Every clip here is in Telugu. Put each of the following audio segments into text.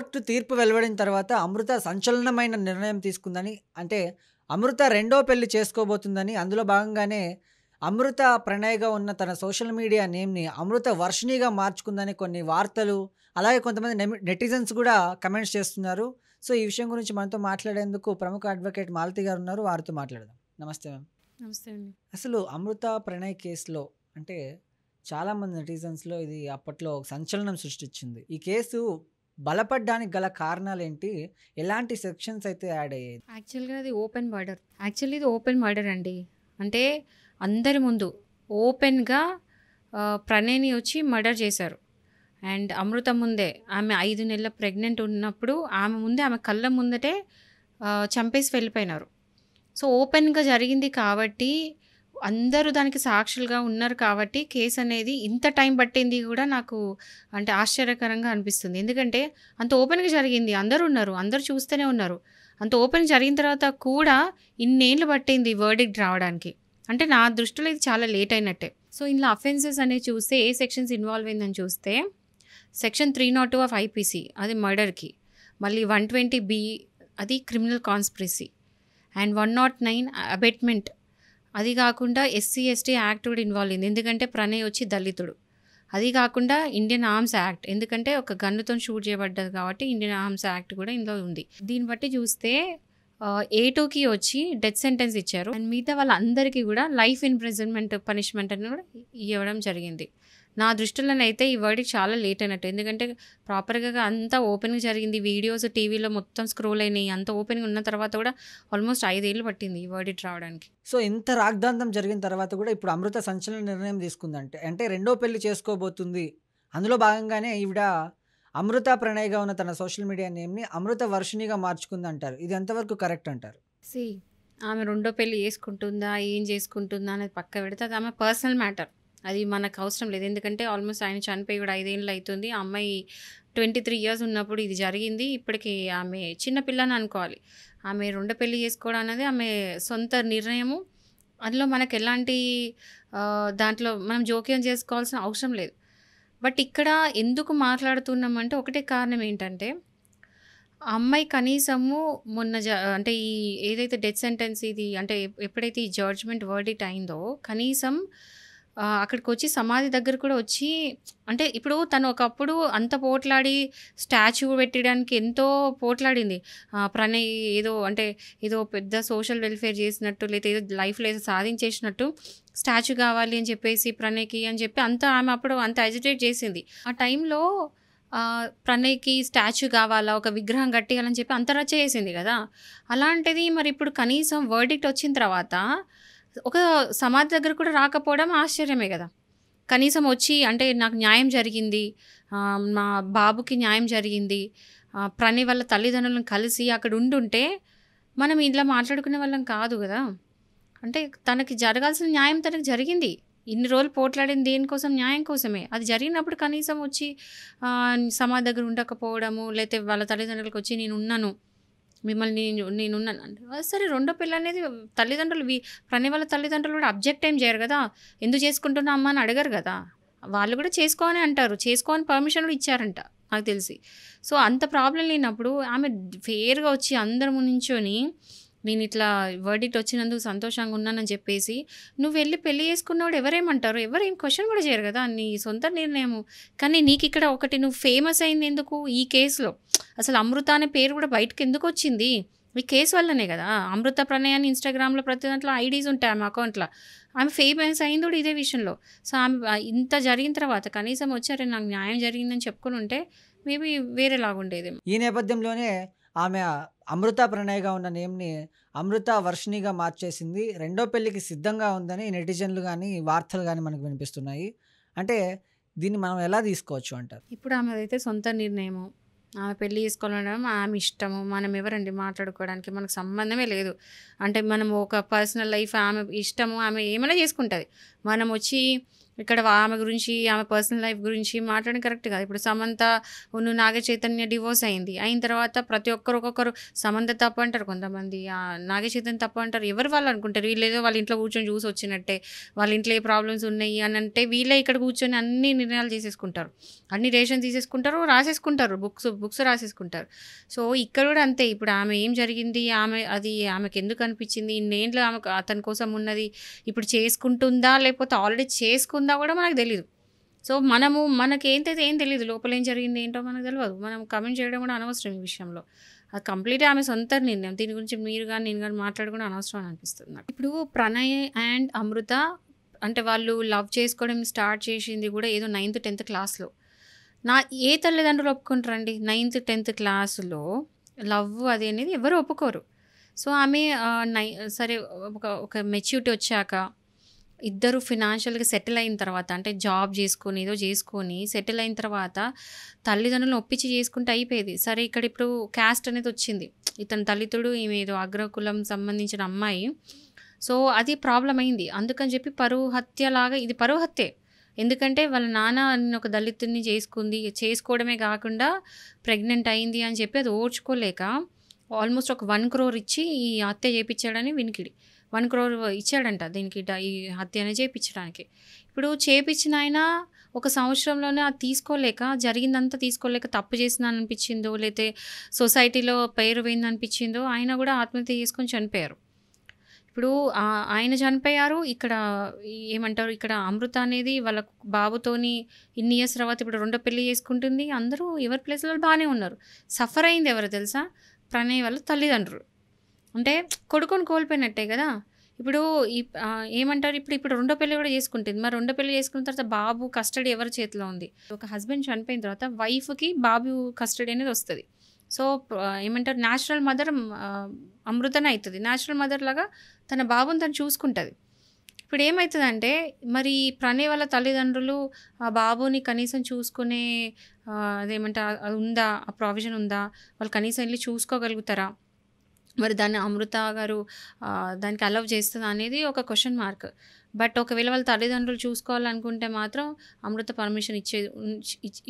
కోర్టు తీర్పు వెలువడిన తర్వాత అమృత సంచలనమైన నిర్ణయం తీసుకుందని, అంటే అమృత రెండో పెళ్లి చేసుకోబోతుందని, అందులో భాగంగానే అమృత ప్రణయ్‌గా ఉన్న తన సోషల్ మీడియా నేమ్‌ని అమృత వర్షిణిగా మార్చుకుందని కొన్ని వార్తలు, అలాగే కొంతమంది నెటిజన్స్ గూడా కమెంట్స్ చేస్తున్నారు. సో, ఈ విషయం గురించి మనతో మాట్లాడేందుకు ప్రముఖ అడ్వకేట్ మాలతి గారున్నారు. వారితో మాట్లాడదాం. నమస్తే మ్యామ్. నమస్తే అండి. అసలు అమృత ప్రణయ్ కేసులో అంటే చాలామంది నెటిజన్స్‌లో ఇది అప్పట్లో ఒక సంచలనం సృష్టించింది. ఈ కేసు బలపడ్డానికి గల కారణాలేంటి? ఎలాంటి సెక్షన్స్ అయితే యాడ్ అయ్యాయి? యాక్చువల్‌గా అది ఓపెన్ మర్డర్. యాక్చువల్లీ ఇది ఓపెన్ మర్డర్ అండి. అంటే అందరి ముందు ఓపెన్‌గా ప్రణయ్‌ని వచ్చి మర్డర్ చేశారు. అండ్ అమృత ముందే ఆమె 5 నెలల ప్రెగ్నెంట్ ఉన్నప్పుడు ఆమె ముందే ఆమె కళ్ళ ముందటే చంపేసి వెళ్ళిపోయినారు. సో, ఓపెన్‌గా జరిగింది కాబట్టి అందరూ దానికి సాక్షులుగా ఉన్నారు కాబట్టి కేస్ అనేది ఇంత టైం పట్టింది కూడా నాకు అంటే ఆశ్చర్యకరంగా అనిపిస్తుంది. ఎందుకంటే అంత ఓపెన్‌గా జరిగింది. అందరూ ఉన్నారు. అందరూ చూస్తూనే ఉన్నారు. అంత ఓపెన్ జరిగిన తర్వాత కూడా ఇన్నేళ్ళు పట్టింది వర్డిక్ట్ రావడానికి. అంటే నా దృష్టిలో ఇది చాలా లేట్ అయినట్టే. సో, ఇందులో అఫెన్సెస్ అనేవి చూస్తే ఏ సెక్షన్స్ ఇన్వాల్వ్ అయిందని చూస్తే సెక్షన్ 302 ఆఫ్ ఐపీసీ అది మర్డర్‌కి. మళ్ళీ 120 అది క్రిమినల్ కాన్స్పిరసీ అండ్ 109 అబెట్మెంట్. అది కాకుండా ఎస్సీ, ఎస్టీ యాక్ట్ కూడా ఇన్వాల్వ్ అయింది. ఎందుకంటే ప్రణయ్ వచ్చి దళితుడు. అది కాకుండా ఇండియన్ ఆర్మ్స్ యాక్ట్. ఎందుకంటే ఒక గన్నుతోని షూట్ చేయబడ్డది కాబట్టి ఇండియన్ ఆర్మ్స్ యాక్ట్ కూడా ఇందులో ఉంది. దీన్ని బట్టి చూస్తే A2కి వచ్చి డెత్ సెంటెన్స్ ఇచ్చారు. అండ్ మిగతా వాళ్ళందరికీ కూడా లైఫ్ ఇంప్రిజన్మెంట్ పనిష్మెంట్ అని కూడా ఇవ్వడం జరిగింది. నా దృష్టిలోనైతే ఈ వర్డిక్ట్ చాలా లేట్ అయినట్టు. ఎందుకంటే ప్రాపర్‌గా అంతా ఓపెన్‌గా జరిగింది. వీడియోస్ టీవీలో మొత్తం స్క్రోల్ అయినాయి. అంత ఓపెన్‌గా ఉన్న తర్వాత కూడా ఆల్మోస్ట్ 5 ఏళ్ళు పట్టింది ఈ వర్డిక్ట్ రావడానికి. సో, ఇంత రాద్ధాంతం జరిగిన తర్వాత కూడా ఇప్పుడు అమృత సంచలన నిర్ణయం తీసుకుందంటే, అంటే రెండో పెళ్లి చేసుకోబోతుంది. అందులో భాగంగానే ఈవిడ అమృత ప్రణయ్‌గా ఉన్న తన సోషల్ మీడియా నేమ్‌ని అమృత వర్షిణిగా మార్చుకుందంటారు. ఇది ఎంతవరకు కరెక్ట్ అంటారు? సీ ఆమె రెండో పెళ్లి చేసుకుంటుందా, ఏం చేసుకుంటుందా అనేది పక్క పెడితే అది ఆమె పర్సనల్ మ్యాటర్. అది మనకు అవసరం లేదు. ఎందుకంటే ఆల్మోస్ట్ ఆయన చనిపోయి కూడా 5 ఏళ్ళు అవుతుంది. ఆ అమ్మాయి 23 ఇయర్స్ ఉన్నప్పుడు ఇది జరిగింది. ఇప్పటికి ఆమె చిన్న పిల్లని అనుకోవాలి. ఆమె రెండో పెళ్లి చేసుకోవడం అనేది ఆమె సొంత నిర్ణయము. అందులో మనకు ఎలాంటి దాంట్లో మనం జోక్యం చేసుకోవాల్సిన అవసరం లేదు. బట్ ఇక్కడ ఎందుకు మాట్లాడుతున్నామంటే ఒకటే కారణం ఏంటంటే ఆ అమ్మాయి కనీసము మొన్న అంటే ఈ ఏదైతే డెత్ సెంటెన్స్ ఇది అంటే ఎప్పుడైతే ఈ జడ్జ్‌మెంట్ వర్డిక్ట్ అయిందో కనీసం అక్కడికొచ్చి సమాధి దగ్గర కూడా వచ్చి అంటే ఇప్పుడు తను ఒకప్పుడు అంత పోట్లాడి స్టాచ్యూ పెట్టడానికి ఎంతో పోట్లాడింది. ప్రణయ్ ఏదో అంటే ఏదో పెద్ద సోషల్ వెల్ఫేర్ చేసినట్టు లేతే ఏదో లైఫ్‌లో ఏదో సాధించేసినట్టు స్టాచ్యూ కావాలి అని చెప్పేసి ప్రణయ్‌కి అని చెప్పి అంతా ఆమె అప్పుడు అంత అజిటేట్ చేసింది. ఆ టైంలో ప్రణయ్‌కి స్టాచ్యూ కావాలా, ఒక విగ్రహం కట్టియాలని చెప్పి అంత రచ్చ చేసింది కదా! అలాంటిది మరి ఇప్పుడు కనీసం వర్డిక్ట్ వచ్చిన తర్వాత ఒక సమాధి దగ్గర కూడా రాకపోవడం ఆశ్చర్యమే కదా! కనీసం వచ్చి అంటే నాకు న్యాయం జరిగింది. మా బాబుకి న్యాయం జరిగింది. ప్రణయ్ వాళ్ళ తల్లిదండ్రులను కలిసి అక్కడ ఉండుంటే మనం ఇలా మాట్లాడుకునే వాళ్ళం కాదు కదా! అంటే తనకి జరగాల్సిన న్యాయం తనకి జరిగింది. ఇన్ని రోజులు పోట్లాడింది దేనికోసం? న్యాయం కోసమే. అది జరిగినప్పుడు కనీసం వచ్చి సమాధి దగ్గర ఉండకపోవడము, లేతే వాళ్ళ తల్లిదండ్రులకు వచ్చి నేనున్నాను. మిమ్మల్ని నేనున్నాను అంటే సరే రెండో పెళ్ళనేది తల్లిదండ్రులు ప్రణయ్ వాళ్ళ తల్లిదండ్రులు కూడా అబ్జెక్ట్ ఏం చేయరు కదా! ఎందుకు చేసుకుంటున్నావు అమ్మ అని అడగరు కదా! వాళ్ళు కూడా చేసుకో అని అంటారు. చేసుకో అని పర్మిషన్ కూడా ఇచ్చారంట నాకు తెలిసి. సో, అంత ప్రాబ్లమ్ లేనప్పుడు ఆమె ఫెయిర్‌గా వచ్చి అందరి ముందు నించొని నేను ఇట్లా వర్డిక్ట్ వచ్చినందుకు సంతోషంగా ఉన్నానని చెప్పేసి నువ్వు వెళ్ళి పెళ్లి చేసుకున్నవాడు ఎవరేమంటారు? ఎవరేం క్వెషన్ కూడా చేయరు కదా! నీ సొంత నిర్ణయము. కానీ నీకు ఇక్కడ ఒకటి నువ్వు ఫేమస్ అయింది ఎందుకు? ఈ కేసులో. అసలు అమృత అనే పేరు కూడా బయటకి ఎందుకు వచ్చింది? ఈ కేసు వల్లనే కదా! అమృత ప్రణయ్ అని ఇన్‌స్టాగ్రామ్‌లో ప్రతి దాంట్లో ఐడీస్ ఉంటాయి ఆమె అకౌంట్‌లో. ఆమె ఫేమస్ అయింది కూడా ఇదే విషయంలో. సో, ఆమె ఇంత జరిగిన తర్వాత కనీసం వచ్చి అరే నాకు న్యాయం జరిగిందని చెప్పుకొని ఉంటే మేబీ వేరేలాగుండేదేమో. ఈ నేపథ్యంలోనే ఆమె అమృత ప్రణయ్‌గా ఉన్న నేమ్‌ని అమృత వర్షిణిగా మార్చేసింది. రెండో పెళ్ళికి సిద్ధంగా ఉందని నెటిజన్లు గాని, వార్తలు గాని మనకు వినిపిస్తున్నాయి. అంటే దీన్ని మనం ఎలా తీసుకోవచ్చు అంటారు? ఇప్పుడు ఆమెదైతే సొంత నిర్ణయము. ఆమె పెళ్లి చేసుకోవాలనడం ఆమె ఇష్టము. మనం ఎవరండి మాట్లాడుకోవడానికి? మనకు సంబంధమే లేదు. అంటే మనం ఒక పర్సనల్ లైఫ్ ఆమె ఇష్టము. ఆమె ఏమైనా చేసుకుంటది. మనం వచ్చి ఇక్కడ ఆమె గురించి, ఆమె పర్సనల్ లైఫ్ గురించి మాట్లాడడం కరెక్ట్ కాదు. ఇప్పుడు సమంత నాగ చైతన్య డివోర్స్ అయింది. అయిన తర్వాత ప్రతి ఒక్కరు ఒక్కొక్కరు సమంత తప్పు అంటారు కొంతమంది, నాగ చైతన్య తప్పు అంటారు. ఎవరు వాళ్ళు అనుకుంటారు, వీళ్ళేదో వాళ్ళ ఇంట్లో కూర్చొని చూసి వచ్చినట్టే, వాళ్ళ ఇంట్లో ఏ ప్రాబ్లమ్స్ ఉన్నాయి అని అంటే వీళ్ళే ఇక్కడ కూర్చొని అన్ని నిర్ణయాలు చేసేసుకుంటారు, అన్ని రేషన్ తీసేసుకుంటారు, రాసేసుకుంటారు, బుక్స్ రాసేసుకుంటారు. సో ఇక్కడ కూడా అంతే. ఇప్పుడు ఆమె ఏం జరిగింది, అది ఆమెకు ఎందుకు అనిపించింది, ఇన్నేళ్ళు ఆమె అతని కోసం ఉన్నది, ఇప్పుడు చేసుకుంటుందా లేకపోతే ఆల్రెడీ చేసుకుందా కూడా మనకు తెలీదు. సో మనకేంటైతే ఏం తెలీదు, లోపల ఏం జరిగింది ఏంటో మనకు తెలియదు. మనం కమెంట్ చేయడం కూడా అనవసరం ఈ విషయంలో. అది కంప్లీట్గా ఆమె సొంత నిర్ణయం. దీని గురించి మీరు కానీ నేను కానీ మాట్లాడుకుని అనవసరం అని అనిపిస్తుంది నాకు. ఇప్పుడు ప్రణయ్ అండ్ అమృత అంటే వాళ్ళు లవ్ చేసుకోవడం స్టార్ట్ చేసింది కూడా ఏదో 9th 10th క్లాస్లో. ఏ తల్లిదండ్రులు ఒప్పుకుంటారండి 9th 10th క్లాసులో లవ్ అది అనేది ఎవరు ఒప్పుకోరు. సో ఆమె సరే ఒక మెచ్యూరిటీ వచ్చాక ఇద్దరు ఫినాన్షియల్గా సెటిల్ అయిన తర్వాత, అంటే జాబ్ చేసుకొని ఏదో చేసుకొని సెటిల్ అయిన తర్వాత తల్లిదండ్రులను ఒప్పించి చేసుకుంటే అయిపోయేది. సరే ఇక్కడ ఇప్పుడు క్యాస్ట్ అనేది వచ్చింది, ఇతని తల్లిదండ్రుడు ఈమె ఏదో అగ్రకులం సంబంధించిన అమ్మాయి. సో అది ప్రాబ్లం అయింది. అందుకని చెప్పి పరువు హత్యలాగా, ఇది పరువు హత్యే. ఎందుకంటే వాళ్ళ నాన్న ఒక దళితుడిని చేసుకోవడమే కాకుండా ప్రెగ్నెంట్ అయింది అని చెప్పి అది ఓర్చుకోలేక ఆల్మోస్ట్ ఒక 1 crore ఇచ్చి ఈ హత్య చేయించాడని వినికిడి. 1 crore ఇచ్చాడంట దీనికి, ఈ హత్య అనేది చేయించడానికి. ఇప్పుడు చేయించిన ఆయన ఒక సంవత్సరంలోనే అది తీసుకోలేక, జరిగిందంతా తీసుకోలేక తప్పు చేసిన అనిపించిందో, లేతే సొసైటీలో పేరు పోయింది అనిపించిందో, ఆయన కూడా ఆత్మహత్య చేసుకొని చనిపోయారు. ఇప్పుడు ఆయన చనిపోయారు. ఇక్కడ ఏమంటారు, ఇక్కడ అమృత అనేది వాళ్ళ బాబుతోని ఇన్ని ఇయర్స్ తర్వాత ఇప్పుడు రెండో పెళ్లి చేసుకుంటుంది. అందరూ ఎవరి ప్లేస్లో బాగానే ఉన్నారు. సఫర్ అయింది ఎవరు తెలుసా, ప్రణయ్ వాళ్ళ తల్లిదండ్రులు. అంటే కొడుకుని కోల్పోయినట్టే కదా. ఇప్పుడు ఏమంటారు, ఇప్పుడు రెండో పెళ్లి కూడా చేసుకుంటుంది. మరి రెండో పెళ్లి చేసుకున్న తర్వాత బాబు కస్టడీ ఎవరి చేతిలో ఉంది? ఒక హస్బెండ్ చనిపోయిన తర్వాత వైఫ్కి బాబు కస్టడీ అనేది వస్తుంది. సో ఏమంటారు, న్యాచురల్ మదర్ అమృతనే అవుతుంది. న్యాచురల్ మదర్ లాగా తన బాబుని తను చూసుకుంటుంది. ఇప్పుడు ఏమవుతుందంటే, మరి ప్రణయ్ వాళ్ళ తల్లిదండ్రులు ఆ బాబుని కనీసం చూసుకునే అదేమంటారు అది ఉందా, ఆ ప్రావిజన్ ఉందా, వాళ్ళు కనీసం వెళ్ళి చూసుకోగలుగుతారా? మరి దాన్ని అమృత గారు దానికి అలౌ చేస్తుందా అనేది ఒక క్వశ్చన్ మార్క్. బట్ ఒకవేళ వాళ్ళ తల్లిదండ్రులు చూసుకోవాలనుకుంటే మాత్రం అమృత పర్మిషన్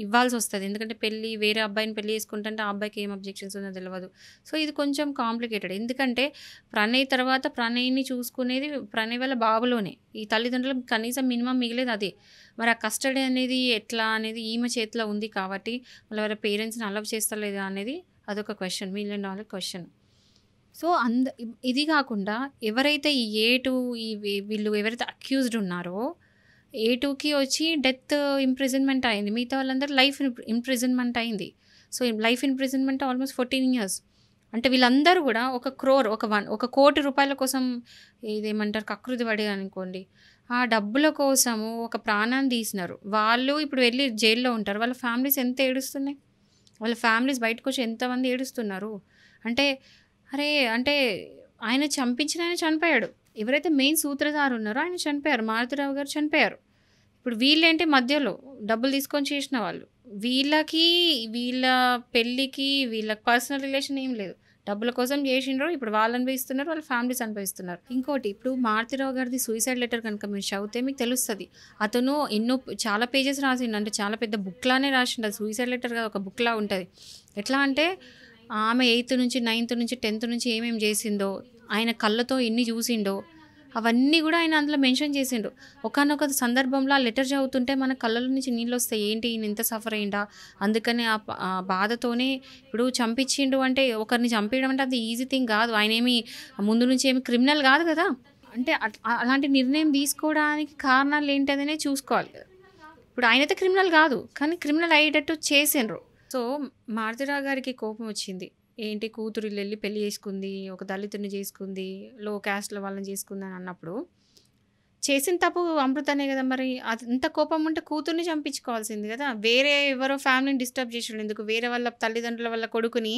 ఇవ్వాల్సి వస్తుంది. ఎందుకంటే వేరే అబ్బాయిని పెళ్లి చేసుకుంటుంటే ఆ అబ్బాయికి ఏం అబ్జెక్షన్స్ ఉందో తెలియదు. సో ఇది కొంచెం కాంప్లికేటెడ్. ఎందుకంటే ప్రణయ్ తర్వాత ప్రణయ్ని చూసుకునేది ప్రణయ్ వాళ్ళ బాబులోనే. ఈ తల్లిదండ్రులు కనీసం మినిమం మిగిలేదు అదే. మరి ఆ కస్టడీ అనేది ఎట్లా అనేది ఈమె చేతిలో ఉంది కాబట్టి వాళ్ళ పేరెంట్స్ని అలౌ చేస్తలేదా అనేది అదొక క్వశ్చన్, $1 million క్వశ్చన్. సో ఇది కాకుండా ఎవరైతే ఈ A2 వీళ్ళు ఎవరైతే అక్యూజ్డ్ ఉన్నారో, A2కి వచ్చి డెత్ ఇంప్రిజన్మెంట్ అయింది. మిగతా వాళ్ళందరూ లైఫ్ ఇంప్రిజన్మెంట్ అయింది. So life imprisonment almost 14 years. అంటే వీళ్ళందరూ కూడా ఒక కోటి రూపాయల కోసం ఇదేమంటారు కకృతి పడి అనుకోండి, ఆ డబ్బుల కోసము ఒక ప్రాణాన్ని తీసినారు. వాళ్ళు ఇప్పుడు వెళ్ళి జైల్లో ఉంటారు. వాళ్ళ ఫ్యామిలీస్ ఎంత ఏడుస్తున్నాయి, వాళ్ళ ఫ్యామిలీస్ బయటకు వచ్చి ఎంతమంది ఏడుస్తున్నారు. అంటే ఆయన చనిపోయాడు. ఎవరైతే మెయిన్ సూత్రధారు ఉన్నారో ఆయన చనిపోయారు, మారుతిరావు గారు చనిపోయారు. ఇప్పుడు వీళ్ళేంటి మధ్యలో డబ్బులు తీసుకొని చేసిన వాళ్ళు, వీళ్ళ పెళ్ళికి వీళ్ళకి పర్సనల్ రిలేషన్ ఏం లేదు, డబ్బుల కోసం చేసిండ్రు. ఇప్పుడు వాళ్ళు అనుభవిస్తున్నారు, వాళ్ళ ఫ్యామిలీస్ అనుభవిస్తున్నారు. ఇంకోటి, ఇప్పుడు మారుతిరావు గారిది సూసైడ్ లెటర్ కనుక మీరు చదివితే మీకు తెలుస్తుంది. అతను చాలా పేజెస్ రాసిండు, అంటే చాలా పెద్ద బుక్లానే రాసిండు. అది సూసైడ్ లెటర్ కాదు, ఒక బుక్లా ఉంటుంది. ఎట్లా అంటే ఆమె 8th నుంచి 9th నుంచి 10th నుంచి ఏమేమి చేసిందో, ఆయన కళ్ళతో ఎన్ని చూసిండో అవన్నీ కూడా ఆయన అందులో మెన్షన్ చేసిండు. ఒకానొక సందర్భంలో ఆ లెటర్ చదువుతుంటే మన కళ్ళలో నుంచి నీళ్ళు వస్తాయి. ఏంటి ఈయన ఇంత సఫర్ అయిందా, అందుకని ఆ బాధతోనే ఇప్పుడు చంపించిండు. అంటే ఒకరిని చంపేయడం అంటే అది ఈజీ థింగ్ కాదు. ఆయన ఏమి ముందు నుంచి ఏమి క్రిమినల్ కాదు కదా. అంటే అలాంటి నిర్ణయం తీసుకోవడానికి కారణాలు ఏంటనే చూసుకోవాలి. ఇప్పుడు ఆయనైతే క్రిమినల్ కాదు, కానీ క్రిమినల్ అయ్యేటట్టు చేసిండ్రు. సో మారుతిరావు గారికి కోపం వచ్చింది. ఏంటి, కూతురు వెళ్ళి పెళ్లి చేసుకుంది, ఒక దళితుని చేసుకుంది, లో క్యాస్ట్లో వాళ్ళని చేసుకుంది అని అన్నప్పుడు చేసిన తప్పు అమృతనే కదా. మరి అంత కోపం ఉంటే కూతుర్ని చంపించుకోవాల్సింది కదా. వేరే ఎవరో ఫ్యామిలీని డిస్టర్బ్ చేసడం ఎందుకు, వేరే వాళ్ళ తల్లిదండ్రుల వాళ్ళ కొడుకుని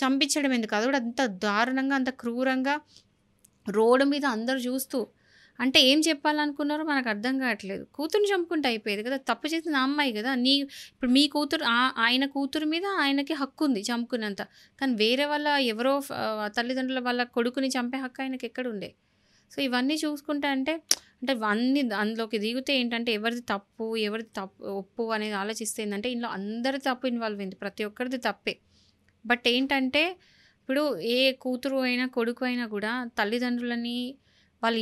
చంపించడం ఎందుకు, అది కూడా అంత దారుణంగా అంత క్రూరంగా రోడ్డు మీద అందరు చూస్తూ. అంటే ఏం చెప్పాలనుకున్నారో మనకు అర్థం కావట్లేదు. కూతుర్ని చంపుకుంటే అయిపోయేది కదా, తప్పు చేసిన అమ్మాయి కదా. ఇప్పుడు మీ కూతురు, ఆయన కూతురు మీద ఆయనకి హక్కు ఉంది చంపుకున్నంత, కానీ వేరే వాళ్ళ ఎవరో తల్లిదండ్రుల వాళ్ళ కొడుకుని చంపే హక్కు ఆయనకి ఎక్కడుండే. సో ఇవన్నీ చూసుకుంటే అంటే అంటే అన్నీ అందులోకి దిగితే ఏంటంటే ఎవరిది తప్పు, ఎవరిది ఒప్పు అనేది ఆలోచిస్తే ఏందంటే ఇందులో అందరి తప్పు ఇన్వాల్వ్ అయింది. ప్రతి ఒక్కరిది తప్పే. బట్ ఏంటంటే ఇప్పుడు ఏ కూతురు అయినా, కొడుకు అయినా గూడా తల్లిదండ్రులని, వాళ్ళ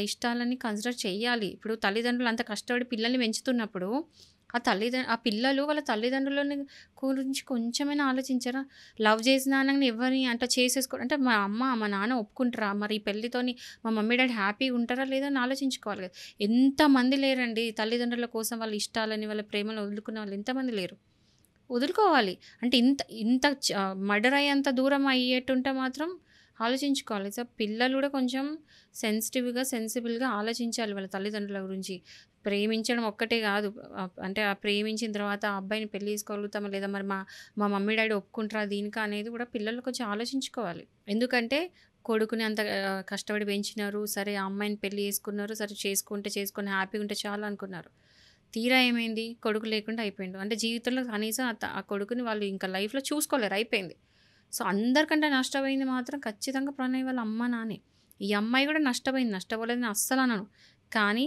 ఇష్టాలని కన్సిడర్ చెయ్యాలి. ఇప్పుడు తల్లిదండ్రులు అంత కష్టపడి పిల్లల్ని పెంచుతున్నప్పుడు, ఆ పిల్లలు వాళ్ళ తల్లిదండ్రులని గురించి కొంచెమైనా ఆలోచించరా? లవ్ చేసిన ఆనంగానే ఎవరిని అట్లా అంటే మా అమ్మ, మా నాన్న ఒప్పుకుంటారా? మరి ఈ పెళ్ళితోని మా మమ్మీ, డ్యాడీ హ్యాపీగా ఉంటారా లేదా అని ఆలోచించుకోవాలి కదా! ఎంతమంది లేరండి తల్లిదండ్రుల కోసం వాళ్ళ ఇష్టాలని, వాళ్ళ ప్రేమను వదులుకునే వాళ్ళు ఎంతమంది లేరు. వదులుకోవాలి. అంటే ఇంత ఇంత మర్డర్ అయ్యేంత దూరం అయ్యేటుంటే మాత్రం ఆలోచించుకోవాలి. సో, పిల్లలు గూడా కొంచెం సెన్సిబుల్‌గా ఆలోచించాలి వాళ్ళ తల్లిదండ్రుల గురించి. ప్రేమించడం ఒక్కటే గాదు. అంటే ఆ ప్రేమించిన తర్వాత ఆ అబ్బాయిని పెళ్లి చేసుకోగలుగుతామా లేదా మరి మా మమ్మీ, డ్యాడీ ఒప్పుకుంటారా దీనికి అనేది గూడా పిల్లలు కొంచెం ఆలోచించుకోవాలి. ఎందుకంటే కొడుకుని అంత కష్టపడి పెంచినారు. సరే ఆ అమ్మాయిని పెళ్లి చేసుకున్నారు. సరే చేసుకొని హ్యాపీగా ఉంటే చాలు అనుకున్నారు. తీరా ఏమైంది? కొడుకు లేకుండా అయిపోయిండు. అంటే జీవితంలో కనీసం ఆ కొడుకుని వాళ్ళు ఇంకా లైఫ్‌లో చూసుకోలేరు అయిపోయింది. సో, అందరికంటే నష్టపోయింది మాత్రం ఖచ్చితంగా ప్రణయ్ వాళ్ళ అమ్మ, నాన్నే. ఈ అమ్మాయి గూడా నష్టపోయింది. నష్టపోలేదని అస్సలనను. కానీ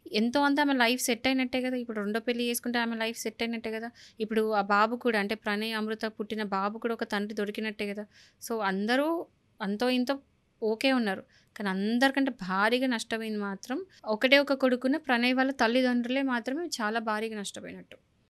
ఎంతో అంత ఆమె లైఫ్ సెట్ అయినట్టే గదా! ఇప్పుడు రెండో పెళ్లి చేసుకుంటే ఆమె లైఫ్ సెట్ అయినట్టే గదా! ఇప్పుడు ఆ బాబు కూడా అంటే ప్రణయ్, అమృత పుట్టిన బాబు కూడా ఒక తండ్రి దొరికినట్టే గదా! సో, అందరూ అంతో ఇంతో ఓకే ఉన్నారు. కానీ అందరికంటే భారీగా నష్టపోయింది మాత్రం ఒకటే ఒక కొడుకున్న ప్రణయ్ వాళ్ళ తల్లిదండ్రులే మాత్రమే చాలా భారీగా నష్టపోయినట్టు.